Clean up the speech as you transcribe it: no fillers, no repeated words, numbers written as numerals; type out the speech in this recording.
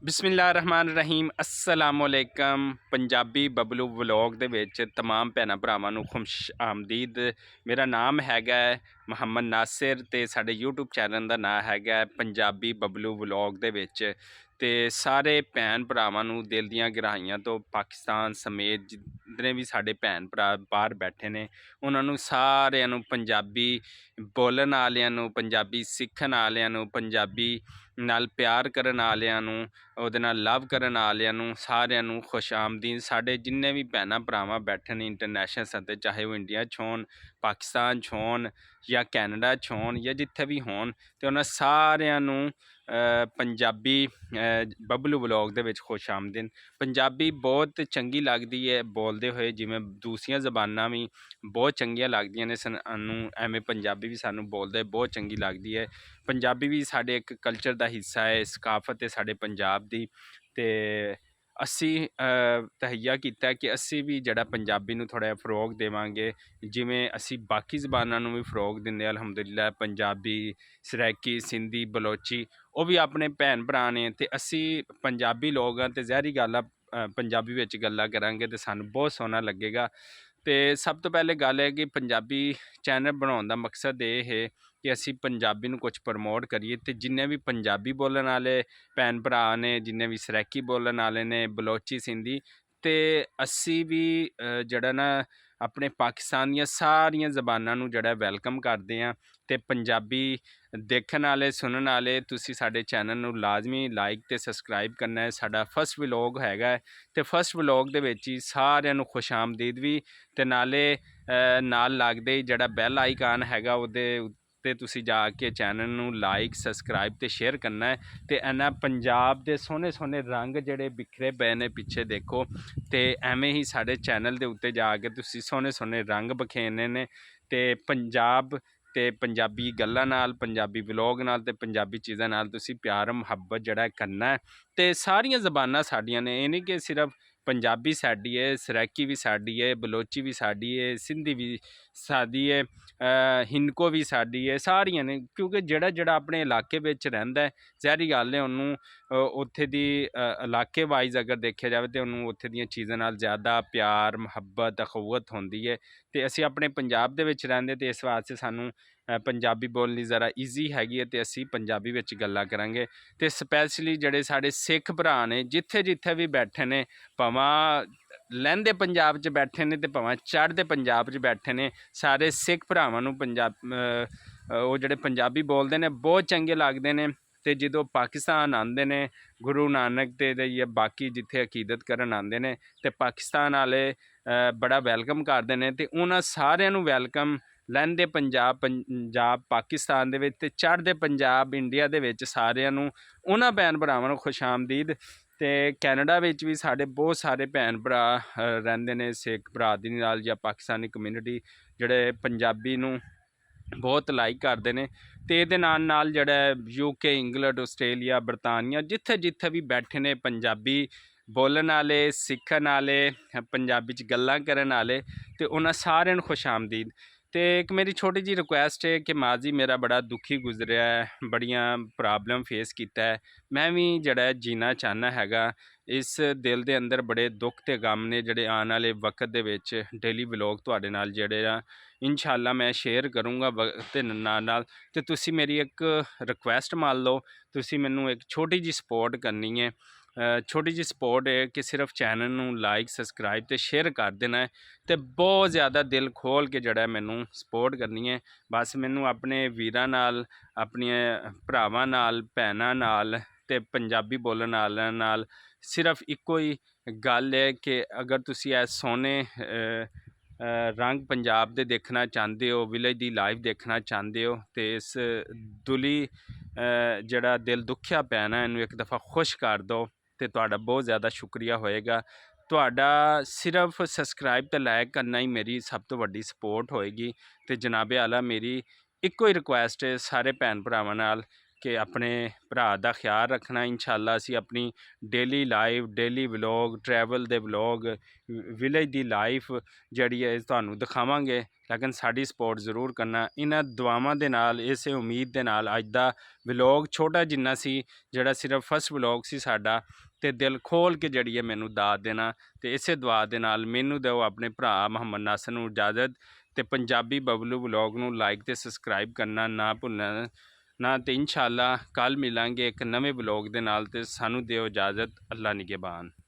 ਬਿਸਮਿਲ੍ਲਾਹਿਰਰਹਿਮਾਨਿਰਰਹੀਮ अस्सलामुअलैकुम। पंजाबी बबलू ਵਲੌਗ ਦੇ ਵਿੱਚ तमाम ਭੈਣਾਂ ਭਰਾਵਾਂ ਨੂੰ ਖੁਸ਼ ਆਮਦੀਦ। ਮੇਰਾ ਨਾਮ ਹੈਗਾ ਮੁਹੰਮਦ ਨਾਸਿਰ ਤੇ ਸਾਡੇ YouTube ਚੈਨਲ ਦਾ ਨਾਮ ਹੈਗਾ ਪੰਜਾਬੀ ਬਬਲੂ ਵਲੌਗ ਦੇ ਵਿੱਚ। ਤੇ ਸਾਰੇ ਭੈਣ ਭਰਾਵਾਂ ਨੂੰ ਦਿਲ ਦੀਆਂ ਗਹਿਰਾਈਆਂ ਤੋਂ ਪਾਕਿਸਤਾਨ ਸਮੇਤ ਜਿੰਨੇ ਵੀ ਸਾਡੇ ਭੈਣ ਭਰਾ ਬਾਹਰ ਬੈਠੇ ਨੇ ਉਹਨਾਂ ਨੂੰ ਸਾਰਿਆਂ ਨੂੰ ਪੰਜਾਬੀ ਬੋਲਣ ਵਾਲਿਆਂ ਨੂੰ, ਪੰਜਾਬੀ ਸਿੱਖਣ ਵਾਲਿਆਂ ਨੂੰ, ਪੰਜਾਬੀ ਨਾਲ ਪਿਆਰ ਕਰਨ ਵਾਲਿਆਂ ਨੂੰ, ਉਹਦੇ ਨਾਲ ਲਵ ਕਰਨ ਵਾਲਿਆਂ ਨੂੰ ਸਾਰਿਆਂ ਨੂੰ ਖੁਸ਼ ਆਮਦੀਦ। ਸਾਡੇ ਜਿੰਨੇ ਵੀ ਭੈਣਾਂ ਭਰਾਵਾਂ ਬੈਠੇ ਨੇ ਇੰਟਰਨੈਸ਼ਨਲ ਸਤਹ, ਚਾਹੇ ਉਹ ਇੰਡੀਆ 'ਚ ਹੋਣ, ਪਾਕਿਸਤਾਨ 'ਚ ਹੋਣ ਜਾਂ ਕੈਨੇਡਾ 'ਚ ਹੋਣ ਜਾਂ ਜਿੱਥੇ ਵੀ ਹੋਣ, ਅਤੇ ਉਹਨਾਂ ਸਾਰਿਆਂ ਨੂੰ ਪੰਜਾਬੀ ਬਬਲੂ ਵਲੌਗ ਦੇ ਵਿੱਚ ਖੁਸ਼ ਆਮਦੀਦ। ਪੰਜਾਬੀ ਬਹੁਤ ਚੰਗੀ ਲੱਗਦੀ ਹੈ ਬੋਲਦੇ ਹੋਏ, ਜਿਵੇਂ ਦੂਸਰੀਆਂ ਜ਼ਬਾਨਾਂ ਵੀ ਬਹੁਤ ਚੰਗੀਆਂ ਲੱਗਦੀਆਂ ਨੇ ਸਾਨੂੰ, ਐਵੇਂ ਪੰਜਾਬੀ ਵੀ ਸਾਨੂੰ ਬੋਲਦੇ ਬਹੁਤ ਚੰਗੀ ਲੱਗਦੀ ਹੈ। ਪੰਜਾਬੀ ਵੀ ਸਾਡੇ ਇੱਕ ਕਲਚਰ ਦਾ ਹਿੱਸਾ ਹੈ, ਸਕਾਫਤ ਹੈ ਸਾਡੇ ਪੰਜਾਬ ਦੀ। ਅਤੇ ਅਸੀਂ ਤਹਈਆ ਕੀਤਾ ਕਿ ਅਸੀਂ ਵੀ ਜਿਹੜਾ ਪੰਜਾਬੀ ਨੂੰ ਥੋੜ੍ਹਾ ਜਿਹਾ ਫਰੋਗ ਦੇਵਾਂਗੇ, ਜਿਵੇਂ ਅਸੀਂ ਬਾਕੀ ਜ਼ਬਾਨਾਂ ਨੂੰ ਵੀ ਫਰੋਗ ਦਿੰਦੇ ਹਾਂ। ਅਲਹਮਦੁਲਿਲਾ ਪੰਜਾਬੀ, ਸਰਾਇਕੀ, ਸਿੰਧੀ, ਬਲੋਚੀ ਉਹ ਵੀ ਆਪਣੇ ਭੈਣ ਭਰਾ ਨੇ, ਅਤੇ ਅਸੀਂ ਪੰਜਾਬੀ ਲੋਕ ਹਾਂ ਅਤੇ ਜ਼ਹਿਰੀ ਗੱਲ ਆ ਪੰਜਾਬੀ ਵਿੱਚ ਗੱਲਾਂ ਕਰਾਂਗੇ ਤਾਂ ਸਾਨੂੰ ਬਹੁਤ ਸੋਹਣਾ ਲੱਗੇਗਾ। ਅਤੇ ਸਭ ਤੋਂ ਪਹਿਲੇ ਗੱਲ ਹੈ ਕਿ ਪੰਜਾਬੀ ਚੈਨਲ ਬਣਾਉਣ ਦਾ ਮਕਸਦ ਇਹ ਹੈ ਕਿ ਅਸੀਂ ਪੰਜਾਬੀ ਨੂੰ ਕੁਛ ਪ੍ਰਮੋਟ ਕਰੀਏ, ਅਤੇ ਜਿੰਨੇ ਵੀ ਪੰਜਾਬੀ ਬੋਲਣ ਵਾਲੇ ਭੈਣ ਭਰਾ ਨੇ, ਜਿੰਨੇ ਵੀ ਸਰਾਇਕੀ ਬੋਲਣ ਵਾਲੇ ਨੇ, ਬਲੋਚੀ, ਸਿੰਧੀ, ਅਤੇ ਅਸੀਂ ਵੀ ਜਿਹੜਾ ਨਾ ਆਪਣੇ ਪਾਕਿਸਤਾਨ ਦੀਆਂ ਸਾਰੀਆਂ ਜ਼ਬਾਨਾਂ ਨੂੰ ਜਿਹੜਾ ਵੈਲਕਮ ਕਰਦੇ ਹਾਂ। ਅਤੇ ਪੰਜਾਬੀ ਦੇਖਣ ਵਾਲੇ, ਸੁਣਨ ਵਾਲੇ, ਤੁਸੀਂ ਸਾਡੇ ਚੈਨਲ ਨੂੰ ਲਾਜ਼ਮੀ ਲਾਈਕ ਅਤੇ ਸਬਸਕ੍ਰਾਈਬ ਕਰਨਾ ਹੈ। ਸਾਡਾ ਫਸਟ ਵਲੋਗ ਹੈਗਾ, ਅਤੇ ਫਸਟ ਵਲੋਗ ਦੇ ਵਿੱਚ ਹੀ ਸਾਰਿਆਂ ਨੂੰ ਖੁਸ਼ ਆਮਦੀਦ ਵੀ, ਅਤੇ ਨਾਲੇ ਨਾਲ ਲੱਗਦੇ ਜਿਹੜਾ ਬੈਲ ਆਈਕਾਨ ਹੈਗਾ ਉਹਦੇ ਉੱਤੇ ਤੁਸੀਂ ਜਾ ਕੇ ਚੈਨਲ ਨੂੰ ਲਾਈਕ, ਸਬਸਕ੍ਰਾਈਬ ਅਤੇ ਸ਼ੇਅਰ ਕਰਨਾ ਹੈ। ਅਤੇ ਇਹਨਾਂ ਪੰਜਾਬ ਦੇ ਸੋਹਣੇ ਸੋਹਣੇ ਰੰਗ ਜਿਹੜੇ ਬਿਖਰੇ ਪਏ ਨੇ ਪਿੱਛੇ ਦੇਖੋ, ਅਤੇ ਐਵੇਂ ਹੀ ਸਾਡੇ ਚੈਨਲ ਦੇ ਉੱਤੇ ਜਾ ਕੇ ਤੁਸੀਂ ਸੋਹਣੇ ਸੋਹਣੇ ਰੰਗ ਬਖੇਰਨੇ ਨੇ, ਅਤੇ ਪੰਜਾਬ ਅਤੇ ਪੰਜਾਬੀ ਗੱਲਾਂ ਨਾਲ, ਪੰਜਾਬੀ ਵਲੋਗ ਨਾਲ ਅਤੇ ਪੰਜਾਬੀ ਚੀਜ਼ਾਂ ਨਾਲ ਤੁਸੀਂ ਪਿਆਰ ਮੁਹੱਬਤ ਜਿਹੜਾ ਕਰਨਾ ਹੈ। ਅਤੇ ਸਾਰੀਆਂ ਜ਼ਬਾਨਾਂ ਸਾਡੀਆਂ ਨੇ, ਇਹ ਨਹੀਂ ਕਿ ਸਿਰਫ ਪੰਜਾਬੀ ਸਾਡੀ ਹੈ, ਸਰਾਇਕੀ ਵੀ ਸਾਡੀ ਹੈ, ਬਲੋਚੀ ਵੀ ਸਾਡੀ ਹੈ, ਸਿੰਧੀ ਵੀ ਸਾਡੀ ਹੈ, ਹਿੰਦਕੋ ਵੀ ਸਾਡੀ ਹੈ, ਸਾਰੀਆਂ ਨੇ। ਕਿਉਂਕਿ ਜਿਹੜਾ ਜਿਹੜਾ ਆਪਣੇ ਇਲਾਕੇ ਵਿੱਚ ਰਹਿੰਦਾ ਹੈ, ਜ਼ਹਿਰੀ ਗੱਲ ਹੈ ਉਹਨੂੰ ਉੱਥੇ ਦੀ ਇਲਾਕੇ ਵਾਈਜ਼ ਅਗਰ ਦੇਖਿਆ ਜਾਵੇ ਤਾਂ ਉਹਨੂੰ ਉੱਥੇ ਦੀਆਂ ਚੀਜ਼ਾਂ ਨਾਲ ਜ਼ਿਆਦਾ ਪਿਆਰ, ਮੁਹੱਬਤ, ਅਖੂਵਤ ਹੁੰਦੀ ਹੈ। ਅਤੇ ਅਸੀਂ ਆਪਣੇ ਪੰਜਾਬ ਦੇ ਵਿੱਚ ਰਹਿੰਦੇ, ਅਤੇ ਇਸ ਵਾਸਤੇ ਸਾਨੂੰ ਪੰਜਾਬੀ ਬੋਲਣੀ ਜ਼ਰਾ ਈਜ਼ੀ ਹੈਗੀ ਹੈ, ਅਤੇ ਅਸੀਂ ਪੰਜਾਬੀ ਵਿੱਚ ਗੱਲਾਂ ਕਰਾਂਗੇ। ਅਤੇ ਸਪੈਸ਼ਲੀ ਜਿਹੜੇ ਸਾਡੇ ਸਿੱਖ ਭਰਾ ਨੇ ਜਿੱਥੇ ਜਿੱਥੇ ਵੀ ਬੈਠੇ ਨੇ, ਭਾਵੇਂ ਲਹਿੰਦੇ ਪੰਜਾਬ 'ਚ ਬੈਠੇ ਨੇ ਅਤੇ ਭਾਵੇਂ ਚੜ੍ਹਦੇ ਪੰਜਾਬ 'ਚ ਬੈਠੇ ਨੇ, ਸਾਰੇ ਸਿੱਖ ਭਰਾਵਾਂ ਨੂੰ ਉਹ ਜਿਹੜੇ ਪੰਜਾਬੀ ਬੋਲਦੇ ਨੇ ਬਹੁਤ ਚੰਗੇ ਲੱਗਦੇ ਨੇ। ਅਤੇ ਜਦੋਂ ਪਾਕਿਸਤਾਨ ਆਉਂਦੇ ਨੇ ਗੁਰੂ ਨਾਨਕ ਦੇ ਜਾਂ ਬਾਕੀ ਜਿੱਥੇ ਅਕੀਦਤ ਕਰਨ ਆਉਂਦੇ ਨੇ, ਅਤੇ ਪਾਕਿਸਤਾਨ ਵਾਲੇ ਬੜਾ ਵੈਲਕਮ ਕਰਦੇ ਨੇ, ਅਤੇ ਉਹਨਾਂ ਸਾਰਿਆਂ ਨੂੰ ਵੈਲਕਮ ਲਹਿੰਦੇ ਪੰਜਾਬ ਪਾਕਿਸਤਾਨ ਦੇ ਵਿੱਚ, ਅਤੇ ਚੜ੍ਹਦੇ ਪੰਜਾਬ ਇੰਡੀਆ ਦੇ ਵਿੱਚ ਸਾਰਿਆਂ ਨੂੰ, ਉਹਨਾਂ ਭੈਣ ਭਰਾਵਾਂ ਨੂੰ ਖੁਸ਼ ਆਮਦੀਦ। ਅਤੇ ਕੈਨੇਡਾ ਵਿੱਚ ਵੀ ਸਾਡੇ ਬਹੁਤ ਸਾਰੇ ਭੈਣ ਭਰਾ ਰਹਿੰਦੇ ਨੇ, ਸਿੱਖ ਬਰਾਦਰੀ ਨਾਲ ਜਾਂ ਪਾਕਿਸਤਾਨੀ ਕਮਿਊਨਿਟੀ, ਜਿਹੜੇ ਪੰਜਾਬੀ ਨੂੰ ਬਹੁਤ ਲਾਈਕ ਕਰਦੇ ਨੇ। ਅਤੇ ਇਹਦੇ ਨਾਲ ਨਾਲ ਜਿਹੜਾ UK, ਇੰਗਲੈਂਡ, ਆਸਟ੍ਰੇਲੀਆ, ਬਰਤਾਨੀਆ, ਜਿੱਥੇ ਜਿੱਥੇ ਵੀ ਬੈਠੇ ਨੇ ਪੰਜਾਬੀ ਬੋਲਣ ਵਾਲੇ, ਸਿੱਖਣ ਵਾਲੇ, ਪੰਜਾਬੀ 'ਚ ਗੱਲਾਂ ਕਰਨ ਵਾਲੇ, ਅਤੇ ਉਹਨਾਂ ਸਾਰਿਆਂ ਨੂੰ ਖੁਸ਼ ਆਮਦੀਦ। ਅਤੇ ਇੱਕ ਮੇਰੀ ਛੋਟੀ ਜਿਹੀ ਰਿਕੁਐਸਟ ਹੈ ਕਿ ਮਾਜ਼ੀ ਮੇਰਾ ਬੜਾ ਦੁਖੀ ਗੁਜ਼ਰਿਆ ਹੈ, ਬੜੀਆਂ ਪ੍ਰੋਬਲਮ ਫੇਸ ਕੀਤਾ ਹੈ, ਮੈਂ ਵੀ ਜਿਹੜਾ ਜੀਣਾ ਚਾਹੁੰਦਾ ਹੈਗਾ। ਇਸ ਦਿਲ ਦੇ ਅੰਦਰ ਬੜੇ ਦੁੱਖ ਅਤੇ ਗਮ ਨੇ, ਜਿਹੜੇ ਆਉਣ ਵਾਲੇ ਵਕਤ ਦੇ ਵਿੱਚ ਡੇਲੀ ਵਲੋਗ ਤੁਹਾਡੇ ਨਾਲ ਜਿਹੜੇ ਆ ਇਨਸ਼ਾਅੱਲਾ ਮੈਂ ਸ਼ੇਅਰ ਕਰੂੰਗਾ ਵਕਤ ਦੇ ਨਾਲ ਨਾਲ। ਅਤੇ ਤੁਸੀਂ ਮੇਰੀ ਇੱਕ ਰਿਕੁਐਸਟ ਮੰਨ ਲਓ, ਤੁਸੀਂ ਮੈਨੂੰ ਇੱਕ ਛੋਟੀ ਜਿਹੀ ਸਪੋਰਟ ਕਰਨੀ ਹੈ। ਛੋਟੀ ਜਿਹੀ ਸਪੋਰਟ ਹੈ ਕਿ ਸਿਰਫ ਚੈਨਲ ਨੂੰ ਲਾਈਕ, ਸਬਸਕ੍ਰਾਈਬ ਅਤੇ ਸ਼ੇਅਰ ਕਰ ਦੇਣਾ ਹੈ, ਅਤੇ ਬਹੁਤ ਜ਼ਿਆਦਾ ਦਿਲ ਖੋਲ੍ਹ ਕੇ ਜਿਹੜਾ ਮੈਨੂੰ ਸਪੋਰਟ ਕਰਨੀ ਹੈ। ਬਸ ਮੈਨੂੰ ਆਪਣੇ ਵੀਰਾਂ ਨਾਲ, ਆਪਣੀਆਂ ਭਰਾਵਾਂ ਨਾਲ, ਭੈਣਾਂ ਨਾਲ ਅਤੇ ਪੰਜਾਬੀ ਬੋਲਣ ਵਾਲਿਆਂ ਨਾਲ ਸਿਰਫ ਇੱਕੋ ਹੀ ਗੱਲ ਹੈ ਕਿ ਅਗਰ ਤੁਸੀਂ ਇਹ ਸੋਹਣੇ ਰੰਗ ਪੰਜਾਬ ਦੇ ਦੇਖਣਾ ਚਾਹੁੰਦੇ ਹੋ, ਵਿਲੇਜ ਦੀ ਲਾਈਫ ਦੇਖਣਾ ਚਾਹੁੰਦੇ ਹੋ, ਅਤੇ ਇਸ ਦੁਲੀ ਜਿਹੜਾ ਦਿਲ ਦੁਖਿਆ ਪਿਆ ਨਾ, ਇਹਨੂੰ ਇੱਕ ਦਫਾ ਖੁਸ਼ ਕਰ ਦਿਓ, ਅਤੇ ਤੁਹਾਡਾ ਬਹੁਤ ਜ਼ਿਆਦਾ ਸ਼ੁਕਰੀਆ ਹੋਏਗਾ। ਤੁਹਾਡਾ ਸਿਰਫ ਸਬਸਕ੍ਰਾਈਬ ਅਤੇ ਲਾਈਕ ਕਰਨਾ ਹੀ ਮੇਰੀ ਸਭ ਤੋਂ ਵੱਡੀ ਸਪੋਰਟ ਹੋਏਗੀ। ਅਤੇ ਜਨਾਬੇ ਆਲਾ ਮੇਰੀ ਇੱਕੋ ਹੀ ਰਿਕੁਐਸਟ ਹੈ ਸਾਰੇ ਭੈਣ ਭਰਾਵਾਂ ਨਾਲ ਕਿ ਆਪਣੇ ਭਰਾ ਦਾ ਖਿਆਲ ਰੱਖਣਾ। ਇੰਸ਼ਾਅੱਲਾ ਅਸੀਂ ਆਪਣੀ daily life, daily vlog, travel ਦੇ ਵਲੋਗ, ਵਿਲੇਜ ਦੀ ਲਾਈਫ ਜਿਹੜੀ ਹੈ ਤੁਹਾਨੂੰ ਦਿਖਾਵਾਂਗੇ, ਲੇਕਿਨ ਸਾਡੀ ਸਪੋਰਟ ਜ਼ਰੂਰ ਕਰਨਾ। ਇਹਨਾਂ ਦੁਆਵਾਂ ਦੇ ਨਾਲ, ਇਸੇ ਉਮੀਦ ਦੇ ਨਾਲ ਅੱਜ ਦਾ ਵਲੋਗ ਛੋਟਾ ਜਿੰਨਾ ਸੀ, ਜਿਹੜਾ ਸਿਰਫ ਫਸਟ ਵਲੋਗ ਸੀ ਸਾਡਾ, ਤੇ ਦਿਲ ਖੋਲ ਕੇ ਜਿਹੜੀ ਹੈ ਮੈਨੂੰ ਦਾਤ ਦੇਣਾ, ਤੇ ਇਸੇ ਦੁਆ ਦੇ ਨਾਲ ਮੈਨੂੰ ਦਿਓ ਆਪਣੇ ਭਰਾ ਮੁਹੰਮਦ ਨਾਸਰ ਨੂੰ ਇਜਾਜ਼ਤ। ਤੇ ਪੰਜਾਬੀ ਬਬਲੂ ਵਲੋਗ ਨੂੰ ਲਾਈਕ ਤੇ ਸਬਸਕ੍ਰਾਈਬ ਕਰਨਾ ਨਾ ਭੁੱਲਣਾ ਨਾ। ਤੇ ਇੰਸ਼ਾਅੱਲਾ ਕੱਲ ਮਿਲਾਂਗੇ ਇੱਕ ਨਵੇਂ ਵਲੋਗ ਦੇ ਨਾਲ, ਤੇ ਸਾਨੂੰ ਦਿਓ ਇਜਾਜ਼ਤ। ਅੱਲਾ ਨਿਗਹਿਬਾਨ।